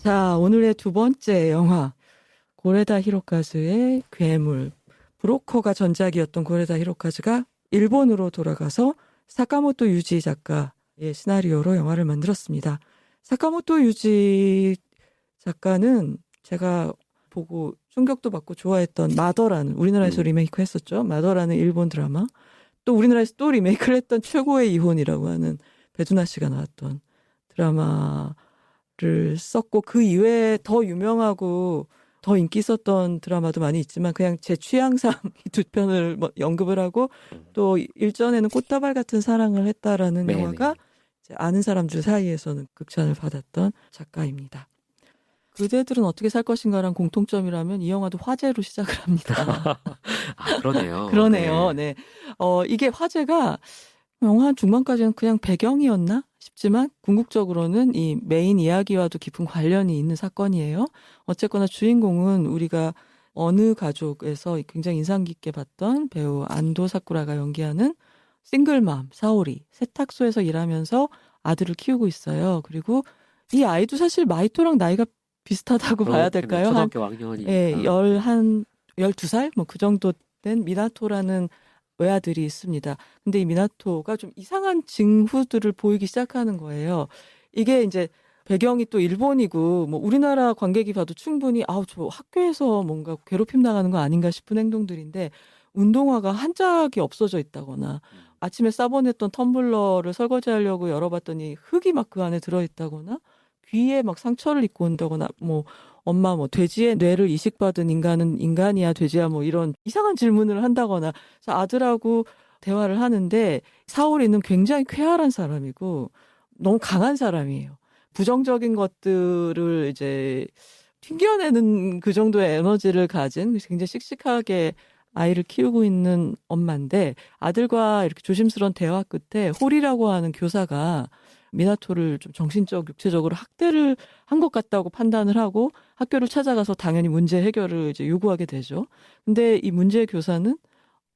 자, 오늘의 두 번째 영화. 고레다 히로카즈의 괴물. 브로커가 전작이었던 고레다 히로카즈가 일본으로 돌아가서 사카모토 유지 작가의 시나리오로 영화를 만들었습니다. 사카모토 유지 작가는 제가 보고 충격도 받고 좋아했던 마더라는, 우리나라에서 리메이크 했었죠. 마더라는 일본 드라마. 또 우리나라에서 또 리메이크를 했던 최고의 이혼이라고 하는 배두나 씨가 나왔던 드라마를 썼고, 그 이외에 더 유명하고 더 인기 있었던 드라마도 많이 있지만 그냥 제 취향상 이 두 편을 언급을 하고, 또 일전에는 꽃다발 같은 사랑을 했다라는 네네. 영화가 이제 아는 사람들 사이에서는 극찬을 받았던 작가입니다. 그대들은 어떻게 살 것인가란 공통점이라면 이 영화도 화제로 시작을 합니다. 아, 그러네요. 그러네요. 네. 이게 화제가 영화 한 중반까지는 그냥 배경이었나 싶지만 궁극적으로는 이 메인 이야기와도 깊은 관련이 있는 사건이에요. 어쨌거나 주인공은 우리가 어느 가족에서 굉장히 인상 깊게 봤던 배우 안도 사쿠라가 연기하는 싱글맘 사오리, 세탁소에서 일하면서 아들을 키우고 있어요. 그리고 이 아이도 사실 마이토랑 나이가 비슷하다고 봐야 될까요? 초등학교 학년이니까. 예, 12살? 뭐 그 정도 된 미나토라는 외아들이 있습니다. 근데 이 미나토가 좀 이상한 징후들을 보이기 시작하는 거예요. 이게 이제 배경이 또 일본이고, 뭐 우리나라 관객이 봐도 충분히, 저 학교에서 뭔가 괴롭힘 당하는 거 아닌가 싶은 행동들인데, 운동화가 한 짝이 없어져 있다거나, 아침에 싸보냈던 텀블러를 설거지하려고 열어봤더니 흙이 막 그 안에 들어있다거나, 귀에 막 상처를 입고 온다거나, 뭐 엄마 뭐 돼지의 뇌를 이식받은 인간은 인간이야 돼지야 뭐 이런 이상한 질문을 한다거나. 그래서 아들하고 대화를 하는데 사오리는 굉장히 쾌활한 사람이고 너무 강한 사람이에요. 부정적인 것들을 이제 튕겨내는 그 정도의 에너지를 가진 굉장히 씩씩하게 아이를 키우고 있는 엄마인데, 아들과 이렇게 조심스러운 대화 끝에 홀이라고 하는 교사가 미나토를 좀 정신적, 육체적으로 학대를 한 것 같다고 판단을 하고 학교를 찾아가서 당연히 문제 해결을 이제 요구하게 되죠. 근데 이 문제 교사는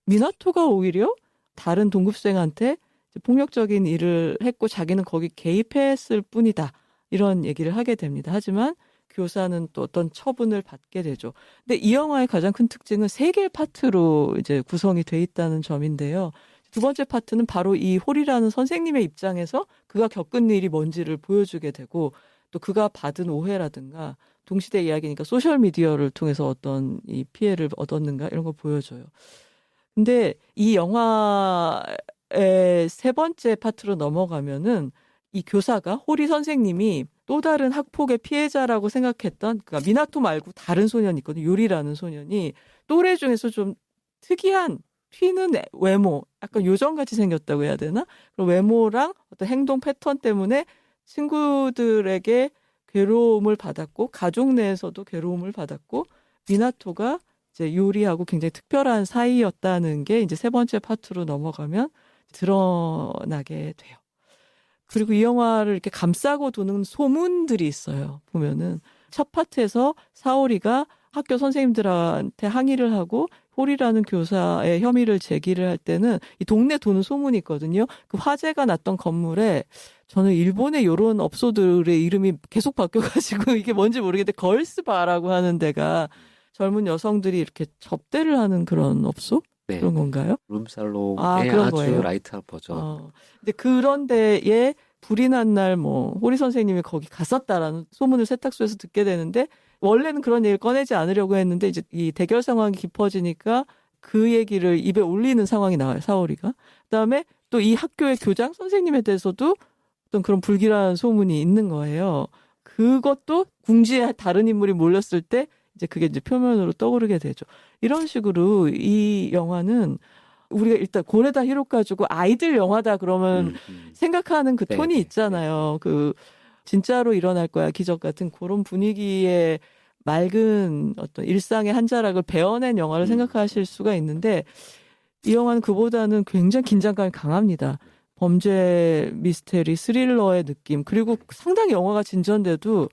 미나토가 오히려 다른 동급생한테 폭력적인 일을 했고 자기는 거기 개입했을 뿐이다, 이런 얘기를 하게 됩니다. 하지만 교사는 또 어떤 처분을 받게 되죠. 근데 이 영화의 가장 큰 특징은 3개의 파트로 이제 구성이 돼 있다는 점인데요. 두 번째 파트는 바로 이 홀이라는 선생님의 입장에서 그가 겪은 일이 뭔지를 보여주게 되고, 또 그가 받은 오해라든가 동시대 이야기니까 소셜미디어를 통해서 어떤 이 피해를 얻었는가 이런 걸 보여줘요. 근데 이 영화의 세 번째 파트로 넘어가면은 이 교사가, 홀이 선생님이 또 다른 학폭의 피해자라고 생각했던, 그러니까 미나토 말고 다른 소년이 있거든요. 요리라는 소년이 또래 중에서 좀 특이한 튀는 외모, 약간 요정같이 생겼다고 해야 되나? 그런 외모랑 어떤 행동 패턴 때문에 친구들에게 괴로움을 받았고 가족 내에서도 괴로움을 받았고, 미나토가 이제 요리하고 굉장히 특별한 사이였다는 게 이제 세 번째 파트로 넘어가면 드러나게 돼요. 그리고 이 영화를 이렇게 감싸고 도는 소문들이 있어요. 보면은 첫 파트에서 사오리가 학교 선생님들한테 항의를 하고 홀이라는 교사의 혐의를 제기를 할 때는 이 동네 도는 소문이 있거든요. 그 화재가 났던 건물에, 저는 일본의 이런 업소들의 이름이 계속 바뀌어가지고 이게 뭔지 모르겠는데 걸스바라고 하는 데가 젊은 여성들이 이렇게 접대를 하는 그런 업소? 네. 그런 건가요? 룸살롱의 그런 아주 거예요. 라이트한 버전. 근데 그런 데에 불이 난 날 뭐 호리 선생님이 거기 갔었다라는 소문을 세탁소에서 듣게 되는데, 원래는 그런 얘기를 꺼내지 않으려고 했는데 이제 이 대결 상황이 깊어지니까 그 얘기를 입에 올리는 상황이 나와요, 사오리가. 그다음에 또 이 학교의 교장 선생님에 대해서도 어떤 그런 불길한 소문이 있는 거예요. 그것도 궁지에 다른 인물이 몰렸을 때 이제 그게 이제 표면으로 떠오르게 되죠. 이런 식으로 이 영화는 우리가 일단 고레다 히로카즈고 아이들 영화다 그러면 생각하는 그 톤이 네. 있잖아요. 그 진짜로 일어날 거야 기적 같은 그런 분위기의 맑은 어떤 일상의 한 자락을 베어낸 영화를 생각하실 수가 있는데, 이 영화는 그보다는 굉장히 긴장감이 강합니다. 범죄 미스테리 스릴러의 느낌, 그리고 상당히 영화가 진전돼도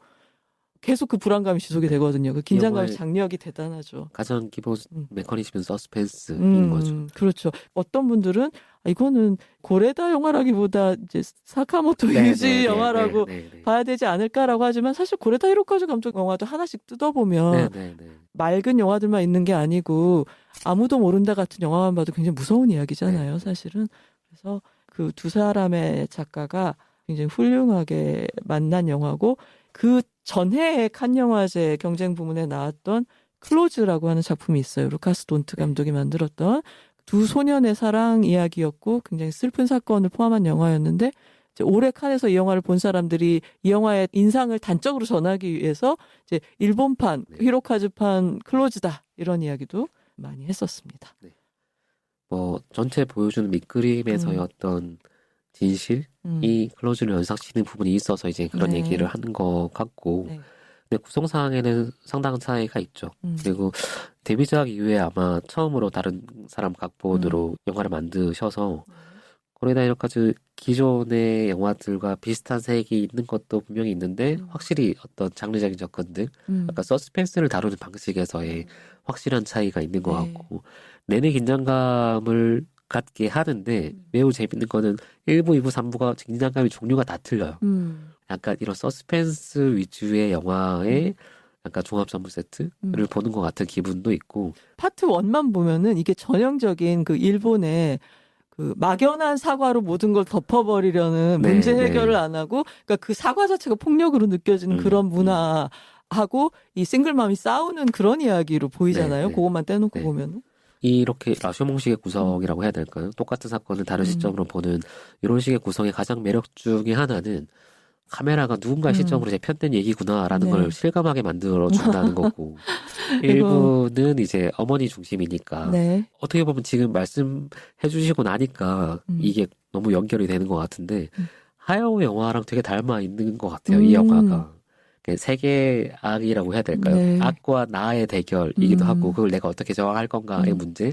계속 그 불안감이 지속이 되거든요. 그 긴장감 영화의 장력이 대단하죠. 가장 기본 메커니즘은 서스펜스인 거죠. 그렇죠. 어떤 분들은 이거는 고레다 영화라기보다 이제 사카모토 네, 유지 네, 네, 영화라고 네, 네, 네. 봐야 되지 않을까라고 하지만 사실 고레다 히로카즈 감독 영화도 하나씩 뜯어보면 네, 네, 네. 맑은 영화들만 있는 게 아니고 아무도 모른다 같은 영화만 봐도 굉장히 무서운 이야기잖아요, 네. 사실은. 그래서 그 두 사람의 작가가 굉장히 훌륭하게 만난 영화고 그 전해에 칸 영화제 경쟁 부문에 나왔던 클로즈라고 하는 작품이 있어요. 루카스 돈트 감독이 만들었던 두 소년의 사랑 이야기였고 굉장히 슬픈 사건을 포함한 영화였는데 이제 올해 칸에서 이 영화를 본 사람들이 이 영화의 인상을 단적으로 전하기 위해서 이제 일본판 히로카즈판 클로즈다 이런 이야기도 많이 했었습니다. 네. 뭐 전체 보여주는 밑그림에서의 어떤 진실이 클로즈를 연상시키는 부분이 있어서 이제 그런 네. 얘기를 하는 것 같고, 네. 근데 구성상에는 상당한 차이가 있죠. 그리고 데뷔작 이후에 아마 처음으로 다른 사람 각본으로 영화를 만드셔서 고레다 히로카즈 기존의 영화들과 비슷한 색이 있는 것도 분명히 있는데 확실히 어떤 장르적인 접근들, 약간 서스펜스를 다루는 방식에서의 확실한 차이가 있는 것 네. 같고, 내내 긴장감을 갖게 하는데 매우 재밌는 거는 1부, 2부, 3부가 긴장감의 종류가 다 틀려요. 약간 이런 서스펜스 위주의 영화의 약간 종합 선물 세트를 보는 것 같은 기분도 있고. 파트 1만 보면은 이게 전형적인 그 일본의 그 막연한 사과로 모든 걸 덮어버리려는 네, 문제 해결을 네. 안 하고, 그러니까 그 사과 자체가 폭력으로 느껴지는 그런 문화하고 이 싱글맘이 싸우는 그런 이야기로 보이잖아요. 네, 네. 그것만 떼놓고 네. 보면은. 이렇게 라쇼몽식의 구성이라고 해야 될까요? 똑같은 사건을 다른 시점으로 보는 이런 식의 구성의 가장 매력 중에 하나는 카메라가 누군가의 시점으로 이제 편된 얘기구나라는 네. 걸 실감하게 만들어준다는 거고, 그리고 일부는 이제 어머니 중심이니까 네. 어떻게 보면 지금 말씀해 주시고 나니까 이게 너무 연결이 되는 것 같은데 하야오 영화랑 되게 닮아 있는 것 같아요. 이 영화가. 세계 악이라고 해야 될까요? 네. 악과 나의 대결이기도 하고 그걸 내가 어떻게 저항할 건가의 문제.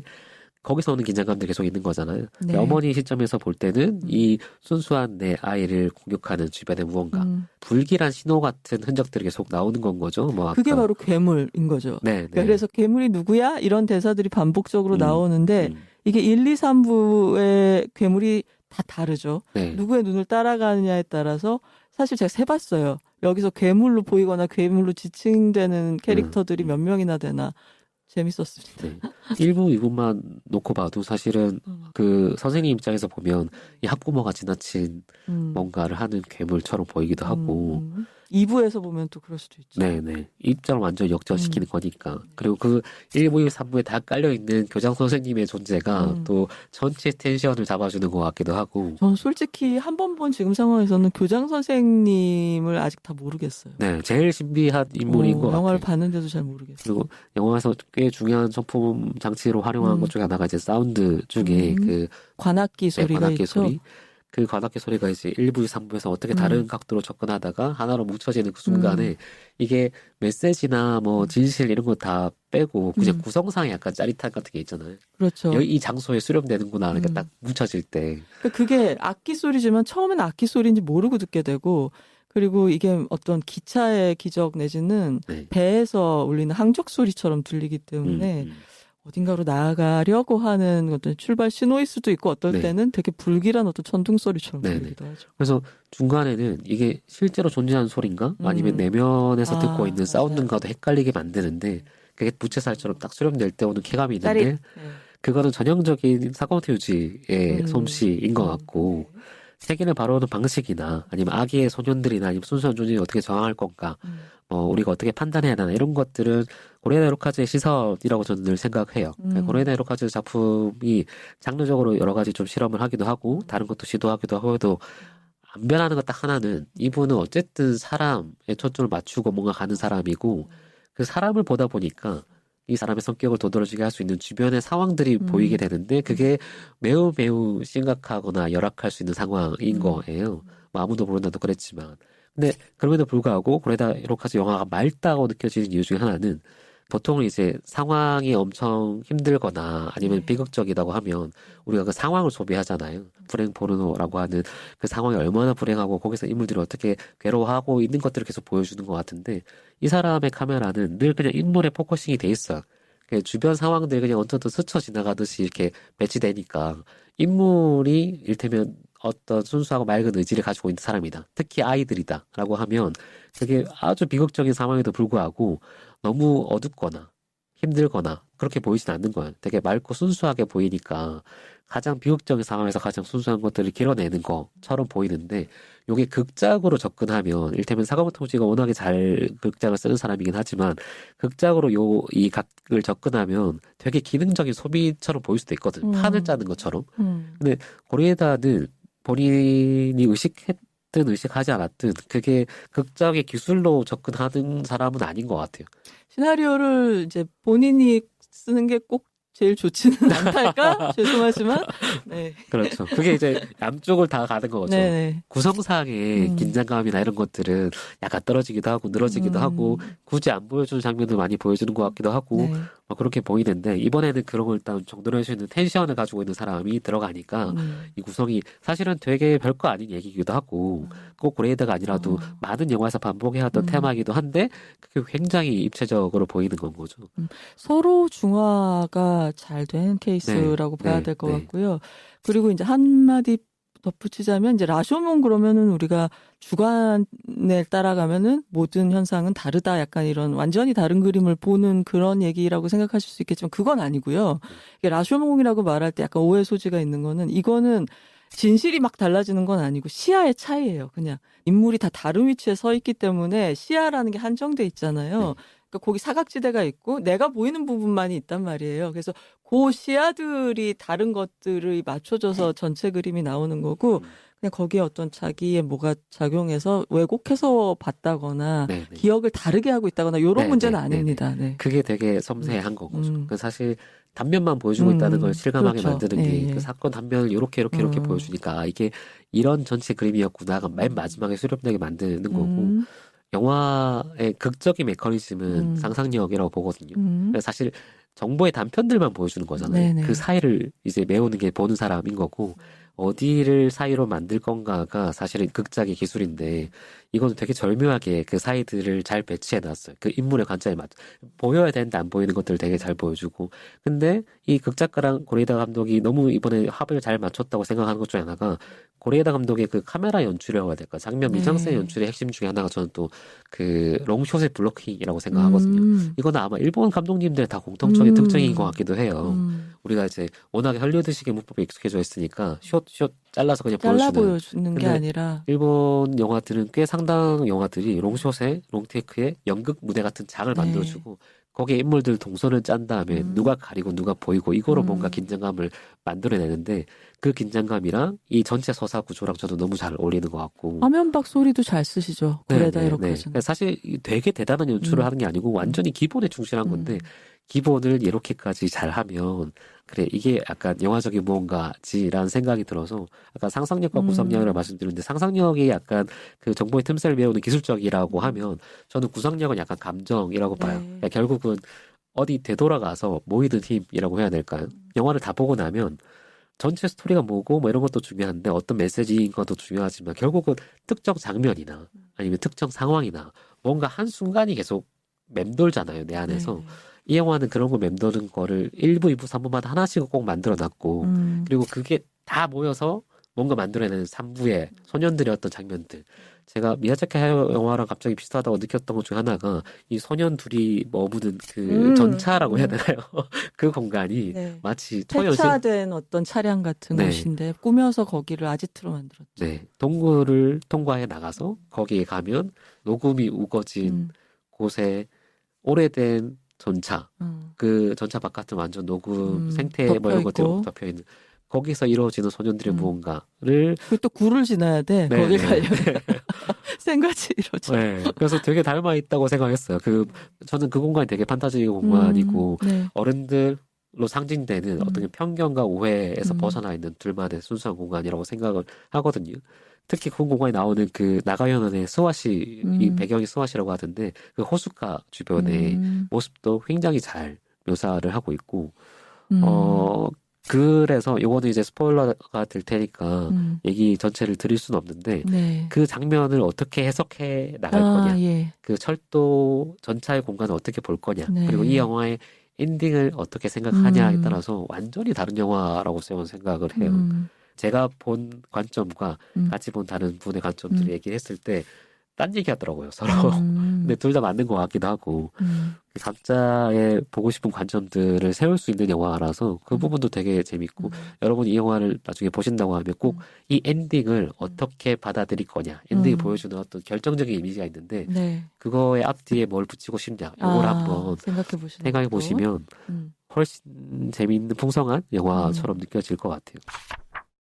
거기서 오는 긴장감도 계속 있는 거잖아요. 네. 어머니 시점에서 볼 때는 이 순수한 내 아이를 공격하는 주변의 무언가, 불길한 신호 같은 흔적들이 계속 나오는 건 거죠. 뭐 그게 아까. 바로 괴물인 거죠. 네, 네. 그러니까 그래서 괴물이 누구야? 이런 대사들이 반복적으로 나오는데 이게 1, 2, 3부의 괴물이 다 다르죠. 네. 누구의 눈을 따라가느냐에 따라서 사실 제가 세봤어요. 여기서 괴물로 보이거나 괴물로 지칭되는 캐릭터들이 몇 명이나 되나. 재밌었습니다. 네. 1부, 2부만 놓고 봐도 사실은 그 선생님 입장에서 보면 이 학부모가 지나친 뭔가를 하는 괴물처럼 보이기도 하고 2부에서 보면 또 그럴 수도 있죠. 네네. 입장을 완전히 역전시키는 거니까. 그리고 그 1부, 2부, 3부에 다 깔려있는 교장 선생님의 존재가 또 전체 텐션을 잡아주는 것 같기도 하고. 저는 솔직히 한 번 본 지금 상황에서는 교장 선생님을 아직 다 모르겠어요. 네. 제일 신비한 인물인 것 같아요. 영화를 봤는데도 잘 모르겠어요. 그리고 영화에서 꽤 중요한 소품 장치로 활용한 것 중에 하나가 이제 사운드 중에 그 관악기 소리가 관악기 있죠. 소리. 그 관악기 소리가 이제 1부, 3부에서 어떻게 다른 각도로 접근하다가 하나로 뭉쳐지는 그 순간에 이게 메시지나 뭐 진실 이런 거 다 빼고 그냥 구성상에 약간 짜릿함 같은 게 있잖아요. 그렇죠. 이 장소에 수렴되는구나 이렇게 딱 뭉쳐질 때. 그게 악기 소리지만 처음에는 악기 소리인지 모르고 듣게 되고, 그리고 이게 어떤 기차의 기적 내지는 배에서 울리는 항적 소리처럼 들리기 때문에 어딘가로 나아가려고 하는 어떤 출발 신호일 수도 있고 어떨 때는 되게 불길한 어떤 천둥 소리처럼 들리기도 하죠. 그래서 중간에는 이게 실제로 존재하는 소리인가? 아니면 내면에서 듣고 있는 사운드인가도 헷갈리게 만드는데 그게 부채살처럼 딱 수렴될 때 오는 쾌감이 있는데 그거는 전형적인 사카모토 유지의 솜씨인 것 같고 세계를 바라보는 방식이나 아니면 악의 소년들이나 아니면 순수한 존재이 어떻게 저항할 건가 우리가 어떻게 판단해야 하나 이런 것들은 고레다 히로카즈의 시선이라고 저는 늘 생각해요. 고레다 히로카즈 작품이 장르적으로 여러 가지 좀 실험을 하기도 하고 다른 것도 시도하기도 해도 안 변하는 것 딱 하나는 이분은 어쨌든 사람에 초점을 맞추고 뭔가 가는 사람이고 그 사람을 보다 보니까 이 사람의 성격을 도드라지게 할 수 있는 주변의 상황들이 보이게 되는데 그게 매우 매우 심각하거나 열악할 수 있는 상황인 거예요. 뭐 아무도 모른다도 그랬지만. 근데 그럼에도 불구하고 고레다 히로카즈 영화가 맑다고 느껴지는 이유 중에 하나는 보통은 이제 상황이 엄청 힘들거나 아니면 비극적이라고 하면 우리가 그 상황을 소비하잖아요. 불행 포르노라고 하는 그 상황이 얼마나 불행하고 거기서 인물들이 어떻게 괴로워하고 있는 것들을 계속 보여주는 것 같은데 이 사람의 카메라는 늘 그냥 인물에 포커싱이 돼 있어요. 그냥 주변 상황들이 그냥 언뜻 스쳐 지나가듯이 이렇게 배치되니까 인물이 이를테면 어떤 순수하고 맑은 의지를 가지고 있는 사람이다. 특히 아이들이다라고 하면 그게 아주 비극적인 상황에도 불구하고 너무 어둡거나 힘들거나 그렇게 보이진 않는 거예요. 되게 맑고 순수하게 보이니까 가장 비극적인 상황에서 가장 순수한 것들을 길어내는 것처럼 보이는데 요게 극작으로 접근하면 이를테면 사과부터 씨가 워낙에 잘 극작을 쓰는 사람이긴 하지만 극작으로 이 각을 접근하면 되게 기능적인 소비처럼 보일 수도 있거든. 판을 짜는 것처럼. 근데 고리에다는 본인이 의식했든 의식하지 않았든 그게 극작의 기술로 접근하는 사람은 아닌 것 같아요. 시나리오를 이제 본인이 쓰는 게 꼭 제일 좋지는 않달까? 죄송하지만. 네. 그렇죠. 그게 이제 양쪽을 다 가는 거죠. 네네. 구성상의 긴장감이나 이런 것들은 약간 떨어지기도 하고 늘어지기도 하고 굳이 안 보여주는 장면을 많이 보여주는 것 같기도 하고 네. 뭐 그렇게 보이는데 이번에는 그런 걸 일단 정돈할 수 있는 텐션을 가지고 있는 사람이 들어가니까 이 구성이 사실은 되게 별거 아닌 얘기이기도 하고 꼭 고레이드가 아니라도 많은 영화에서 반복해야 하던 테마이기도 한데 그게 굉장히 입체적으로 보이는 건 거죠. 서로 중화가 잘 된 케이스라고 네, 봐야 될 것 같고요. 그리고 이제 한마디 덧붙이자면 이제 라쇼몽 그러면은 우리가 주관에 따라가면은 모든 현상은 다르다. 약간 이런 완전히 다른 그림을 보는 그런 얘기라고 생각하실 수 있겠지만 그건 아니고요. 이게 라쇼몽이라고 말할 때 약간 오해 소지가 있는 거는 이거는 진실이 막 달라지는 건 아니고 시야의 차이예요. 그냥 인물이 다 다른 위치에 서 있기 때문에 시야라는 게 한정돼 있잖아요. 그러니까 거기 사각지대가 있고 내가 보이는 부분만이 있단 말이에요. 그래서 그 시야들이 다른 것들을 맞춰져서 전체 그림이 나오는 거고 그냥 거기에 어떤 자기의 뭐가 작용해서 왜곡해서 봤다거나 기억을 다르게 하고 있다거나 이런 문제는 아닙니다. 네. 그게 되게 섬세한 거죠. 그 사실 단면만 보여주고 있다는 걸 실감하게 그렇죠. 만드는 게 그 사건 단면을 이렇게 보여주니까 이게 이런 전체 그림이었구나가 맨 마지막에 수렴되게 만드는 거고 영화의 극적인 메커니즘은 상상력이라고 보거든요. 사실 정보의 단편들만 보여주는 거잖아요. 네네. 그 사이를 이제 메우는 게 보는 사람인 거고 어디를 사이로 만들 건가가 사실은 극작의 기술인데 이건 되게 절묘하게 그 사이들을 잘 배치해놨어요. 그 인물의 관점에 맞 보여야 되는데 안 보이는 것들을 되게 잘 보여주고 근데 이 극작가랑 고레이다 감독이 너무 이번에 합을 잘 맞췄다고 생각하는 것 중에 하나가 고레이다 감독의 그 카메라 연출이라고 해야 될까 장면 미장센 연출의 핵심 중에 하나가 저는 또 그 롱숏의 블로킹이라고 생각하거든요. 이거는 아마 일본 감독님들의 다 공통적인 특징인 것 같기도 해요. 우리가 이제 워낙에 헐리우드식의 문법에 익숙해져 있으니까 숏 잘라서 그냥 보여주는 게 아니라 일본 영화들은 꽤 상당 영화들이 롱숏에 롱테이크에 연극 무대 같은 장을 만들어주고 거기에 인물들 동선을 짠 다음에 누가 가리고 누가 보이고 이거로 뭔가 긴장감을 만들어내는데 그 긴장감이랑 이 전체 서사 구조랑 저도 너무 잘 어울리는 것 같고 화면박 소리도 잘 쓰시죠. 그래다 이렇게 하시는 사실 되게 대단한 연출을 하는 게 아니고 완전히 기본에 충실한 건데 기본을 이렇게까지 잘하면 그래 이게 약간 영화적인 무언가지라는 생각이 들어서 약간 상상력과 구상력이라고 말씀드렸는데 상상력이 약간 그 정보의 틈새를 메우는 기술적이라고 하면 저는 구상력은 약간 감정이라고 봐요. 그러니까 결국은 어디 되돌아가서 모이는 힘이라고 해야 될까요? 영화를 다 보고 나면 전체 스토리가 뭐고 뭐 이런 것도 중요한데 어떤 메시지인 것도 중요하지만 결국은 특정 장면이나 아니면 특정 상황이나 뭔가 한순간이 계속 맴돌잖아요, 내 안에서. 이 영화는 그런 거 맴도는 거를 1부, 2부, 3부마다 하나씩 꼭 만들어놨고 그리고 그게 다 모여서 뭔가 만들어내는 3부의 소년들의 어떤 장면들. 제가 미야자키 하야오 영화랑 갑자기 비슷하다고 느꼈던 것 중에 하나가 이 소년 둘이 머무는 그 전차라고 해야 되나요? 그 공간이 마치 폐차된 어떤 차량 같은 곳인데 꾸며서 거기를 아지트로 만들었죠. 네, 동굴을 통과해 나가서 거기에 가면 녹음이 우거진 곳에 오래된 전차, 그 전차 바깥은 완전 녹음 생태 뭐 이런 것들이 덮여 있는 거기서 이루어지는 소년들의 무언가를 그리고 또 굴을 지나야 돼. 거기 가려면 생같이 이루어져. 네, 그래서 되게 닮아 있다고 생각했어요. 저는 그 공간이 되게 판타지 공간이고 어른들로 상징되는 어떤 편견과 오해에서 벗어나 있는 둘만의 순수한 공간이라고 생각을 하거든요. 특히 그 공간에 나오는 그 나가연의 스와시, 이 배경이 스와시라고 하던데 그 호숫가 주변의 모습도 굉장히 잘 묘사를 하고 있고, 그래서 요거는 이제 스포일러가 될 테니까 얘기 전체를 드릴 수는 없는데 네. 그 장면을 어떻게 해석해 나갈 거냐, 예. 그 철도 전차의 공간을 어떻게 볼 거냐, 네. 그리고 이 영화의 엔딩을 어떻게 생각하냐에 따라서 완전히 다른 영화라고 저는 생각을 해요. 제가 본 관점과 같이 본 다른 분의 관점들을 얘기를 했을 때 딴 얘기 하더라고요, 서로. 근데 둘 다 맞는 것 같기도 하고. 각자의 보고 싶은 관점들을 세울 수 있는 영화라서 그 부분도 되게 재밌고, 여러분 이 영화를 나중에 보신다고 하면 꼭 이 엔딩을 어떻게 받아들일 거냐, 엔딩이 보여주는 어떤 결정적인 이미지가 있는데, 네. 그거의 앞뒤에 뭘 붙이고 싶냐, 이걸 한번 생각해 보시면 훨씬 재미있는 풍성한 영화처럼 느껴질 것 같아요.